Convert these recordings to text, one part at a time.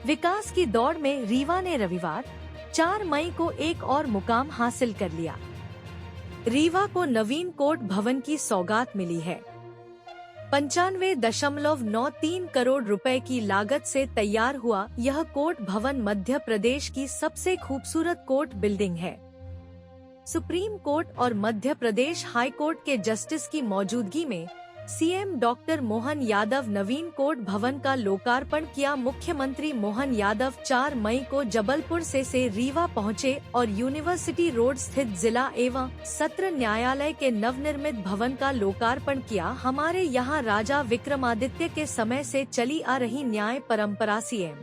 विकास की दौड़ में रीवा ने रविवार 4 मई को एक और मुकाम हासिल कर लिया। रीवा को नवीन कोर्ट भवन की सौगात मिली है। 95.93 करोड़ रुपए की लागत से तैयार हुआ यह कोर्ट भवन मध्य प्रदेश की सबसे खूबसूरत कोर्ट बिल्डिंग है। सुप्रीम कोर्ट और मध्य प्रदेश हाई कोर्ट के जस्टिस की मौजूदगी में सीएम डॉक्टर मोहन यादव नवीन कोर्ट भवन का लोकार्पण किया। मुख्यमंत्री मोहन यादव 4 मई को जबलपुर से रीवा पहुंचे और यूनिवर्सिटी रोड स्थित जिला एवं सत्र न्यायालय के नवनिर्मित भवन का लोकार्पण किया। हमारे यहाँ राजा विक्रमादित्य के समय से चली आ रही न्याय परंपरा सीएम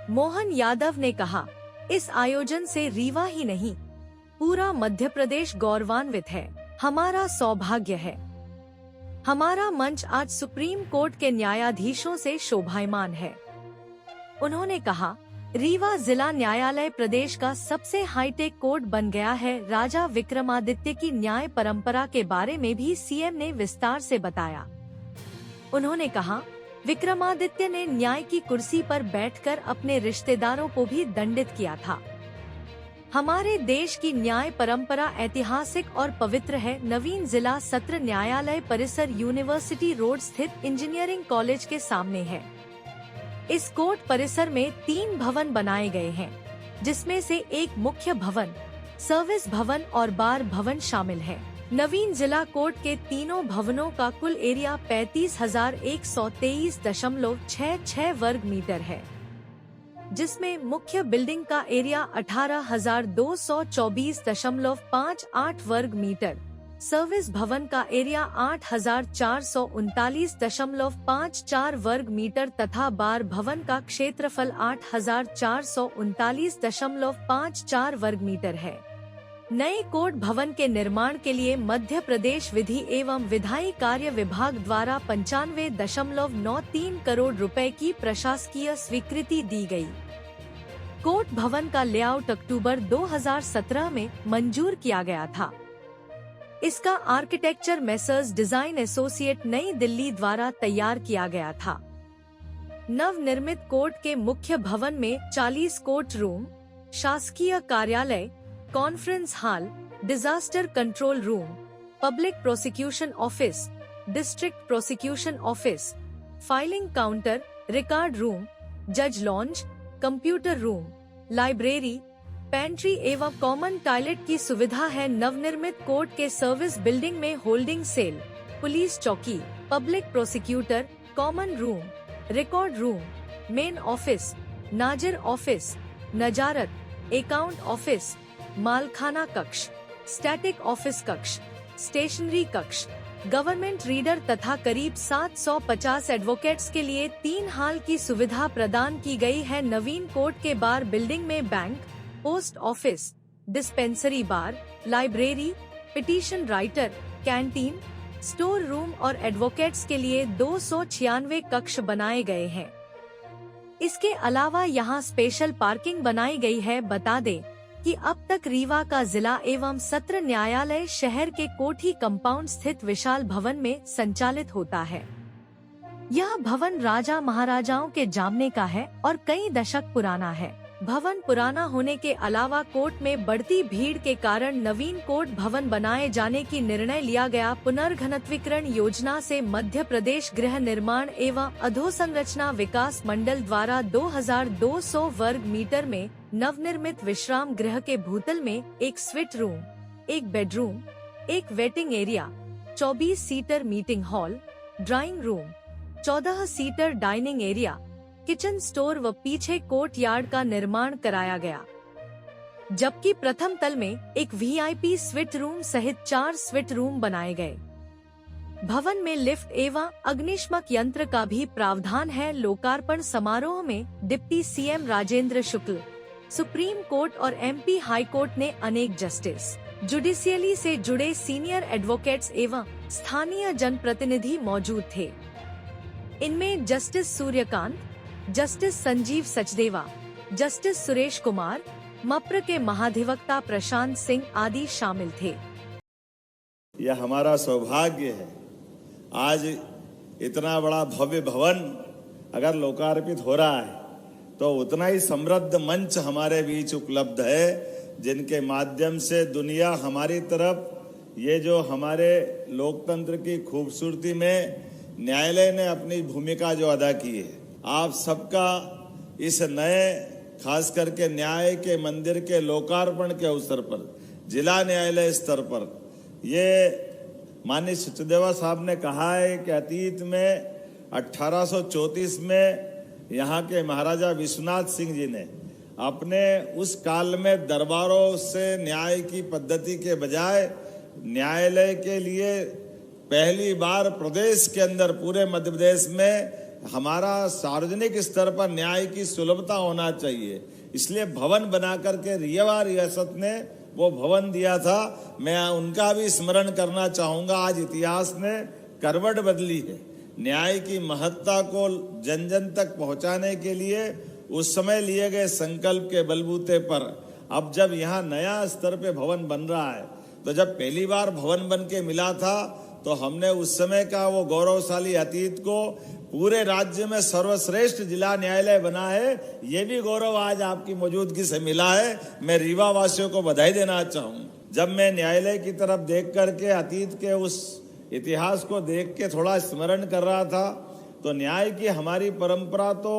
मोहन यादव ने कहा, इस आयोजन से रीवा ही नहीं पूरा मध्य प्रदेश गौरवान्वित है। हमारा सौभाग्य है। हमारा मंच आज सुप्रीम कोर्ट के न्यायाधीशों से शोभायमान है। उन्होंने कहा, रीवा जिला न्यायालय प्रदेश का सबसे हाईटेक कोर्ट बन गया है। राजा विक्रमादित्य की न्याय परंपरा के बारे में भी सीएम ने विस्तार से बताया। उन्होंने कहा, विक्रमादित्य ने न्याय की कुर्सी पर बैठकर अपने रिश्तेदारों को भी दंडित किया था। हमारे देश की न्याय परंपरा ऐतिहासिक और पवित्र है। नवीन जिला सत्र न्यायालय परिसर यूनिवर्सिटी रोड स्थित इंजीनियरिंग कॉलेज के सामने है। इस कोर्ट परिसर में 3 भवन बनाए गए हैं, जिसमें से एक मुख्य भवन, सर्विस भवन और बार भवन शामिल है। नवीन जिला कोर्ट के तीनों भवनों का कुल एरिया 35,123.66 वर्ग मीटर है, जिसमें मुख्य बिल्डिंग का एरिया 18,224.58 वर्ग मीटर, सर्विस भवन का एरिया 8,439.54 वर्ग मीटर तथा बार भवन का क्षेत्रफल 8,439.54 वर्ग मीटर है। नए कोर्ट भवन के निर्माण के लिए मध्य प्रदेश विधि एवं विधायी कार्य विभाग द्वारा 95.93 करोड़ रुपए की प्रशासकीय स्वीकृति दी गई। कोर्ट भवन का लेआउट अक्टूबर 2017 में मंजूर किया गया था। इसका आर्किटेक्चर मेसर्स डिजाइन एसोसिएट नई दिल्ली द्वारा तैयार किया गया था। नवनिर्मित कोर्ट के मुख्य भवन में 40 कोर्ट रूम, शासकीय कार्यालय, conference hall, disaster control room, public prosecution office, district prosecution office, filing counter, record room, जज lounge, computer room, library, pantry एवं कॉमन टॉयलेट की सुविधा है। नवनिर्मित कोर्ट के सर्विस बिल्डिंग में होल्डिंग सेल, पुलिस चौकी, public prosecutor, common room, record room, main office, नाजिर ऑफिस, नजारत, अकाउंट ऑफिस, मालखाना कक्ष, स्टैटिक ऑफिस कक्ष, स्टेशनरी कक्ष, गवर्नमेंट रीडर तथा करीब 750 एडवोकेट्स के लिए 3 हॉल की सुविधा प्रदान की गई है। नवीन कोर्ट के बार बिल्डिंग में bank, post office, dispensary bar, library, petition writer, canteen, store room और एडवोकेट्स के लिए 296 कक्ष बनाए गए हैं। इसके अलावा यहाँ स्पेशल पार्किंग बनाई गई है। बता दें कि अब तक रीवा का जिला एवं सत्र न्यायालय शहर के कोठी कंपाउंड स्थित विशाल भवन में संचालित होता है। यह भवन राजा महाराजाओं के जामने का है और कई दशक पुराना है। भवन पुराना होने के अलावा कोर्ट में बढ़ती भीड़ के कारण नवीन कोर्ट भवन बनाए जाने की निर्णय लिया गया। पुनर्घनत्वीकरण योजना से मध्य प्रदेश गृह निर्माण एवं अधोसंरचना विकास मंडल द्वारा 2200 वर्ग मीटर में नवनिर्मित विश्राम गृह के भूतल में एक स्वीट रूम, एक बेडरूम, एक waiting area, 24 seater meeting hall, drawing room, 14 seater dining area, kitchen store व पीछे कोर्ट यार्ड का निर्माण कराया गया। जबकि प्रथम तल में एक वीआईपी स्वीट रूम सहित 4 स्वीट रूम बनाए गए। भवन में लिफ्ट एवं अग्निशमक यंत्र का भी प्रावधान है। लोकार्पण समारोह में डिप्टी सीएम राजेंद्र शुक्ल, सुप्रीम कोर्ट और एमपी हाई कोर्ट ने अनेक जस्टिस, जुडिशियली से जुड़े सीनियर एडवोकेट्स एवं स्थानीय जनप्रतिनिधि मौजूद थे। इनमें justice Suryakant, justice Sanjeev Sachdeva, justice Suresh Kumar, मप्र के महाधिवक्ता प्रशांत सिंह आदि शामिल थे। यह हमारा सौभाग्य है, आज इतना बड़ा भव्य भवन अगर लोकार्पित हो रहा है तो उतना ही समृद्ध मंच हमारे बीच उपलब्ध है, जिनके माध्यम से दुनिया हमारी तरफ, ये जो हमारे लोकतंत्र की खूबसूरती में न्यायालय ने अपनी भूमिका जो अदा की है, आप सबका इस नए, खास करके न्याय के मंदिर के लोकार्पण के अवसर पर जिला न्यायालय स्तर पर, ये माननीय सचदेवा साहब ने कहा है कि अतीत में 1834 में यहाँ के महाराजा विश्वनाथ सिंह जी ने अपने उस काल में दरबारों से न्याय की पद्धति के बजाय न्यायालय के लिए पहली बार प्रदेश के अंदर, पूरे मध्य प्रदेश में हमारा सार्वजनिक स्तर पर न्याय की सुलभता होना चाहिए, इसलिए भवन बना करके रीवा रियासत ने वो भवन दिया था। मैं उनका भी स्मरण करना चाहूँगा। आज इतिहास ने करवट बदली है। न्याय की महत्ता को जन जन तक पहुँचाने के लिए उस समय लिए गए संकल्प के बलबूते पर अब जब यहाँ नया स्तर पे भवन बन रहा है, तो जब पहली बार भवन बन के मिला था तो हमने उस समय का वो गौरवशाली अतीत को पूरे राज्य में सर्वश्रेष्ठ जिला न्यायालय बना है, ये भी गौरव आज आपकी मौजूदगी से मिला है। मैं रीवा वासियों को बधाई देना चाहूँ। जब मैं न्यायालय की तरफ देख करके अतीत के उस इतिहास को देख के थोड़ा स्मरण कर रहा था, तो न्याय की हमारी परंपरा तो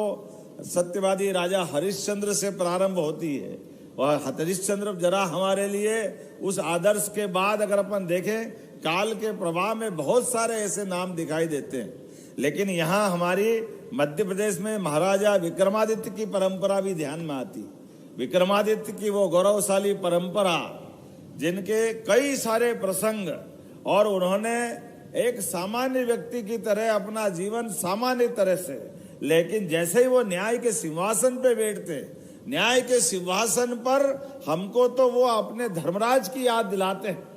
सत्यवादी राजा हरिश्चंद्र से प्रारंभ होती है, और हरिश्चंद्र जरा हमारे लिए उस आदर्श के बाद अगर अपन देखें, काल के प्रवाह में बहुत सारे ऐसे नाम दिखाई देते हैं, लेकिन यहाँ हमारी मध्य प्रदेश में महाराजा विक्रमादित्य की परंपरा भी ध्यान में आती। विक्रमादित्य की वो गौरवशाली परंपरा, जिनके कई सारे प्रसंग, और उन्होंने एक सामान्य व्यक्ति की तरह अपना जीवन सामान्य तरह से, लेकिन जैसे ही वो न्याय के सिंहासन पे बैठते, न्याय के सिंहासन पर हमको तो वो अपने धर्मराज की याद दिलाते हैं।